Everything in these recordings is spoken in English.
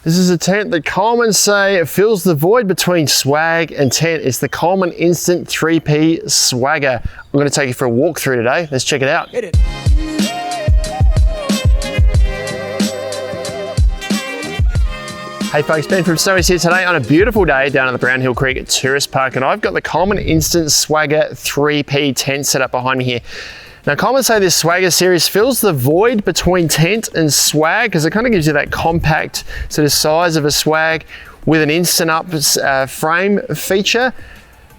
This is a tent that Coleman say fills the void between swag and tent. It's the Coleman Instant 3P Swagger. I'm going to take you for a walk through today. Let's check it out. Hit it. Hey folks, Ben from Snowy's here today on a beautiful day down at the Brownhill Creek Tourist Park, and I've got the Coleman Instant Swagger 3P tent set up behind me here. Now, Coleman say this Swagger series fills the void between tent and swag because it kind of gives you that compact sort of size of a swag with an instant up frame feature.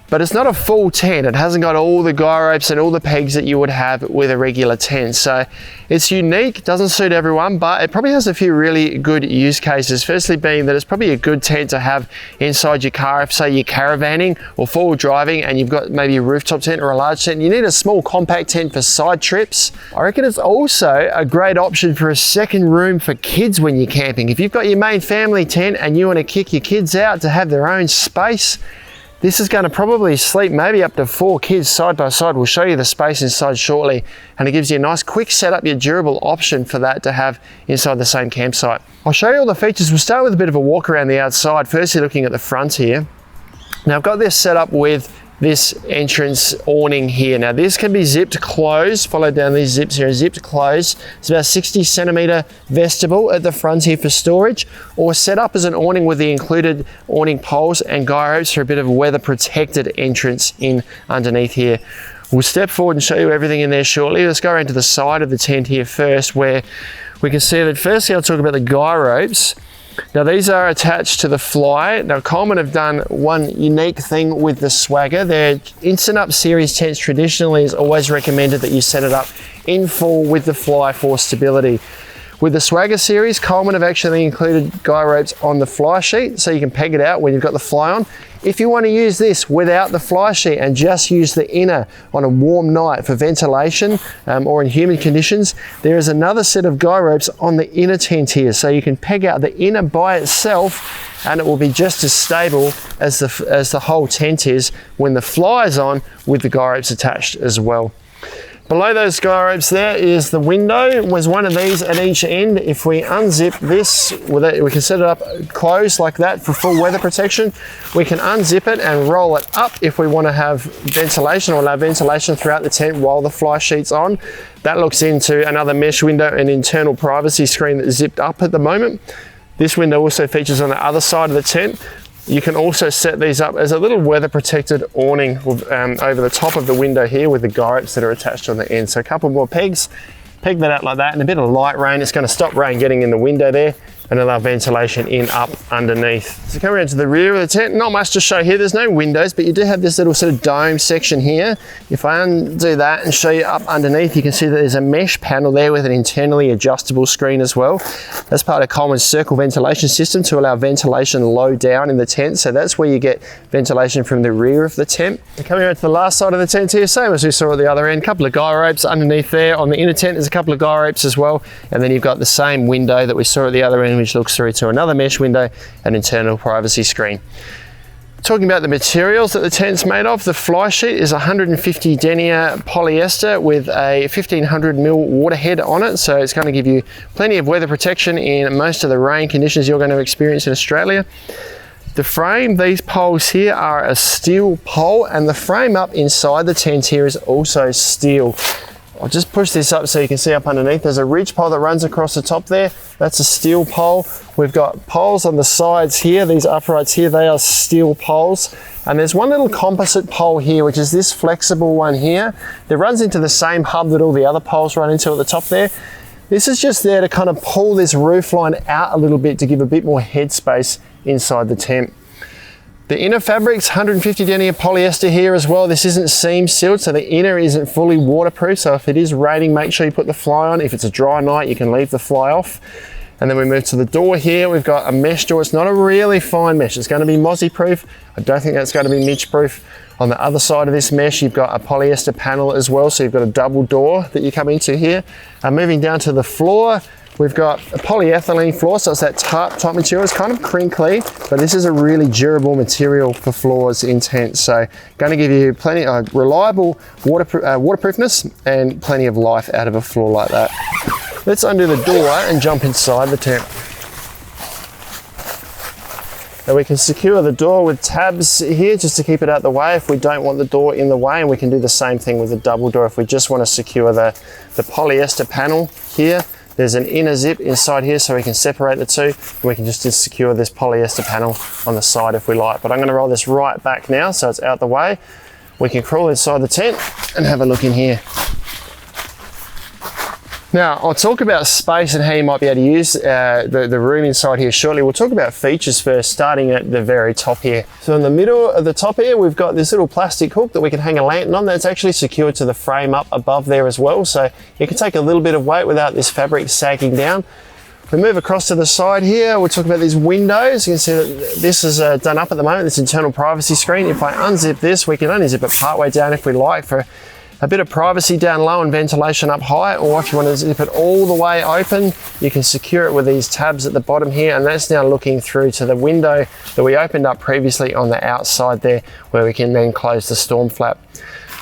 But it's not a full tent. It hasn't got all the guy ropes and all the pegs that you would have with a regular tent. So it's unique, doesn't suit everyone, but it probably has a few really good use cases. Firstly being that it's probably a good tent to have inside your car if say you're caravanning or four-wheel driving and you've got maybe a rooftop tent or a large tent. You need a small compact tent for side trips. I reckon it's also a great option for a second room for kids when you're camping. If you've got your main family tent and you want to kick your kids out to have their own space, this is going to probably sleep maybe up to 4 kids side by side. We'll show you the space inside shortly, and it gives you a nice quick setup, your durable option for that to have inside the same campsite. I'll show you all the features. We'll start with a bit of a walk around the outside. Firstly, looking at the front here. Now I've got this set up with this entrance awning here. Now this can be zipped closed, follow down these zips here, zipped closed. It's about 60 centimeter vestibule at the front here for storage, or set up as an awning with the included awning poles and guy ropes for a bit of a weather protected entrance in underneath here. We'll step forward and show you everything in there shortly. Let's go around to the side of the tent here first, where we can see that firstly I'll talk about the guy ropes. Now these are attached to the fly. Now Coleman have done one unique thing with the Swagger. Their Instant Up series tents traditionally is always recommended that you set it up in full with the fly for stability. With the Swagger series, Coleman have actually included guy ropes on the fly sheet so you can peg it out when you've got the fly on. If you want to use this without the fly sheet and just use the inner on a warm night for ventilation or in humid conditions, there is another set of guy ropes on the inner tent here. So you can peg out the inner by itself and it will be just as stable as the whole tent is when the fly is on with the guy ropes attached as well. Below those guy ropes there is the window. There's one of these at each end. If we unzip this, we can set it up closed like that for full weather protection. We can unzip it and roll it up if we want to have ventilation or allow ventilation throughout the tent while the fly sheet's on. That looks into another mesh window and internal privacy screen that's zipped up at the moment. This window also features on the other side of the tent. You can also set these up as a little weather protected awning over the top of the window here with the guy ropes that are attached on the end. So a couple more pegs, peg that out like that, and a bit of light rain. It's going to stop rain getting in the window there and allow ventilation in up underneath. So coming around to the rear of the tent, not much to show here. There's no windows, but you do have this little sort of dome section here. If I undo that and show you up underneath, you can see that there's a mesh panel there with an internally adjustable screen as well. That's part of Coleman's circle ventilation system to allow ventilation low down in the tent. So that's where you get ventilation from the rear of the tent. And coming around to the last side of the tent here, same as we saw at the other end, a couple of guy ropes underneath there. On the inner tent, there's a couple of guy ropes as well. And then you've got the same window that we saw at the other end, which looks through to another mesh window and internal privacy screen. Talking about the materials that the tent's made of, the fly sheet is 150 denier polyester with a 1500mm waterhead on it, so it's going to give you plenty of weather protection in most of the rain conditions you're going to experience in Australia. The frame, these poles here are a steel pole, and the frame up inside the tent here is also steel. I'll just push this up so you can see up underneath. There's a ridge pole that runs across the top there. That's a steel pole. We've got poles on the sides here. These uprights here, they are steel poles. And there's one little composite pole here, which is this flexible one here. That runs into the same hub that all the other poles run into at the top there. This is just there to kind of pull this roof line out a little bit to give a bit more headspace inside the tent. The inner fabric's 150 denier polyester here as well. This isn't seam sealed, so the inner isn't fully waterproof. So if it is raining, make sure you put the fly on. If it's a dry night, you can leave the fly off. And then we move to the door here. We've got a mesh door. It's not a really fine mesh. It's going to be mozzie proof. I don't think that's going to be midge proof. On the other side of this mesh, you've got a polyester panel as well. So you've got a double door that you come into here. Moving down to the floor, we've got a polyethylene floor, so it's that tarp type material. It's kind of crinkly, but this is a really durable material for floors in tents. So going to give you plenty of reliable waterproofness and plenty of life out of a floor like that. Let's undo the door and jump inside the tent. Now we can secure the door with tabs here just to keep it out the way if we don't want the door in the way, and we can do the same thing with the double door if we just want to secure the polyester panel here. There's an inner zip inside here so we can separate the two, and we can just secure this polyester panel on the side if we like. But I'm going to roll this right back now so it's out the way. We can crawl inside the tent and have a look in here. Now, I'll talk about space and how you might be able to use the room inside here shortly. We'll talk about features first, starting at the very top here. So in the middle of the top here, we've got this little plastic hook that we can hang a lantern on that's actually secured to the frame up above there as well. So you can take a little bit of weight without this fabric sagging down. We move across to the side here, we'll talk about these windows. You can see that this is done up at the moment, this internal privacy screen. If I unzip this, we can only zip it partway down if we like for a bit of privacy down low and ventilation up high, or if you want to zip it all the way open, you can secure it with these tabs at the bottom here, and that's now looking through to the window that we opened up previously on the outside there, where we can then close the storm flap.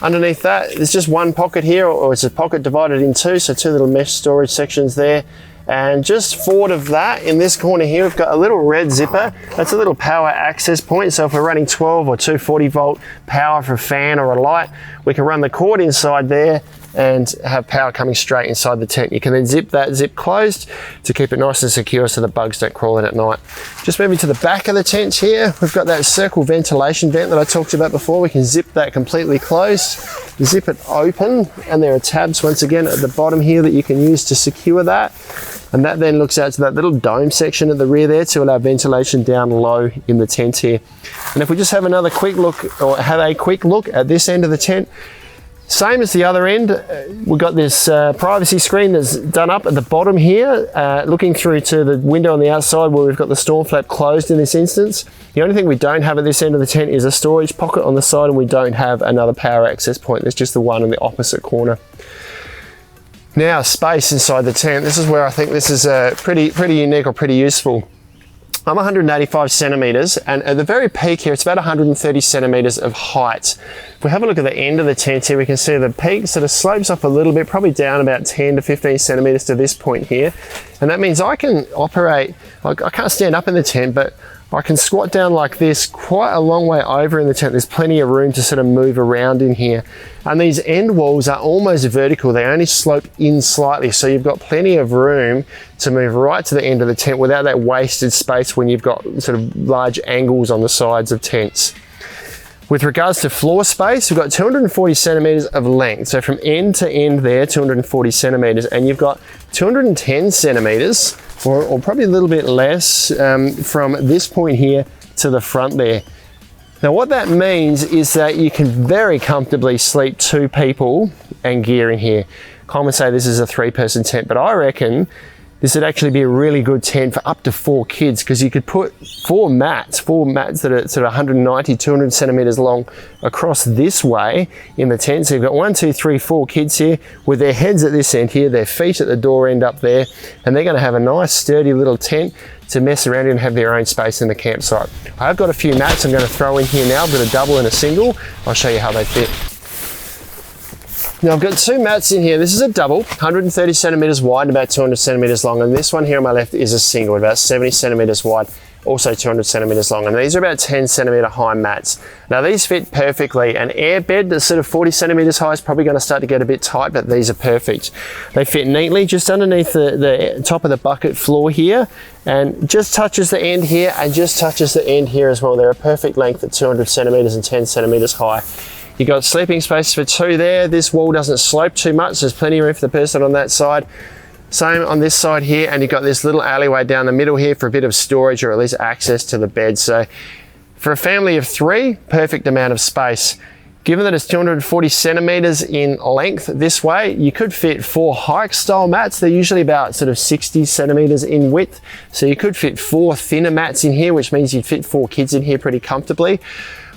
Underneath that, there's just one pocket here, or it's a pocket divided in two, so two little mesh storage sections there. And just forward of that, in this corner here, we've got a little red zipper. That's a little power access point. So if we're running 12 or 240 volt power for a fan or a light, we can run the cord inside there and have power coming straight inside the tent. You can then zip that zip closed to keep it nice and secure so the bugs don't crawl in at night. Just moving to the back of the tent here, we've got that circle ventilation vent that I talked about before. We can zip that completely closed, zip it open, and there are tabs once again at the bottom here that you can use to secure that. And that then looks out to that little dome section at the rear there to allow ventilation down low in the tent here. And if we just have another quick look, or have a quick look at this end of the tent, same as the other end, we've got this privacy screen that's done up at the bottom here, looking through to the window on the outside where we've got the storm flap closed in this instance. The only thing we don't have at this end of the tent is a storage pocket on the side, and we don't have another power access point. There's just the one in the opposite corner. Now, space inside the tent. This is where I think this is pretty unique or pretty useful. I'm 185 centimeters, and at the very peak here, it's about 130 centimeters of height. If we have a look at the end of the tent here, we can see the peak sort of slopes up a little bit, probably down about 10 to 15 centimeters to this point here. And that means I can operate, like I can't stand up in the tent, but I can squat down like this quite a long way over in the tent. There's plenty of room to sort of move around in here. And these end walls are almost vertical. They only slope in slightly. So you've got plenty of room to move right to the end of the tent without that wasted space when you've got sort of large angles on the sides of tents. With regards to floor space, we've got 240 centimeters of length. So from end to end there, 240 centimeters, and you've got 210 centimeters, or probably a little bit less, from this point here to the front there. Now what that means is that you can very comfortably sleep two people and gear in here. Coleman say this is a 3-person tent, but I reckon this would actually be a really good tent for up to 4 kids, because you could put 4 mats that are sort of 190, 200 centimeters long across this way in the tent. So you've got 1, 2, 3, 4 kids here with their heads at this end here, their feet at the door end up there, and they're going to have a nice sturdy little tent to mess around in and have their own space in the campsite. I've got a few mats I'm going to throw in here now. I've got a double and a single. I'll show you how they fit. Now I've got 2 mats in here. This is a double, 130 centimeters wide and about 200 centimeters long. And this one here on my left is a single, about 70 centimeters wide, also 200 centimeters long. And these are about 10 centimeter high mats. Now these fit perfectly. An air bed that's sort of 40 centimeters high is probably going to start to get a bit tight, but these are perfect. They fit neatly just underneath the top of the bucket floor here, and just touches the end here and just touches the end here as well. They're a perfect length at 200 centimeters and 10 centimeters high. You've got sleeping space for 2 there. This wall doesn't slope too much. There's plenty of room for the person on that side. Same on this side here, and you've got this little alleyway down the middle here for a bit of storage, or at least access to the bed. So for a family of 3, perfect amount of space. Given that it's 240 centimeters in length this way, you could fit 4 hike style mats. They're usually about sort of 60 centimeters in width. So you could fit 4 thinner mats in here, which means you'd fit 4 kids in here pretty comfortably.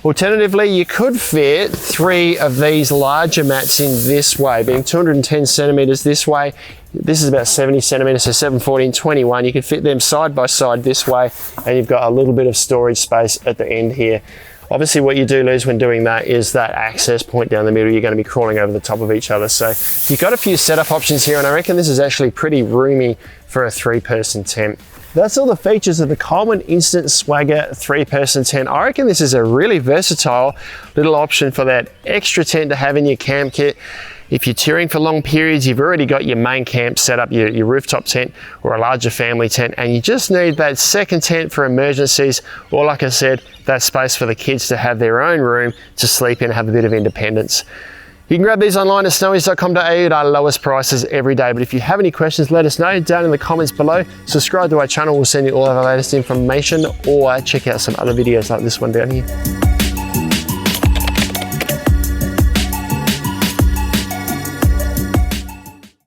Alternatively, you could fit 3 of these larger mats in this way, being 210 centimeters this way. This is about 70 centimeters, so 7, 14, 21. You could fit them side by side this way, and you've got a little bit of storage space at the end here. Obviously, what you do lose when doing that is that access point down the middle. You're going to be crawling over the top of each other. So you've got a few setup options here, and I reckon this is actually pretty roomy for a 3-person tent. That's all the features of the Coleman Instant Swagger 3-person tent. I reckon this is a really versatile little option for that extra tent to have in your camp kit. If you're touring for long periods, you've already got your main camp set up, your rooftop tent or a larger family tent, and you just need that second tent for emergencies, or like I said, that space for the kids to have their own room to sleep in and have a bit of independence. You can grab these online at snowies.com.au at our lowest prices every day. But if you have any questions, let us know down in the comments below. Subscribe to our channel, we'll send you all of our latest information, or check out some other videos like this one down here.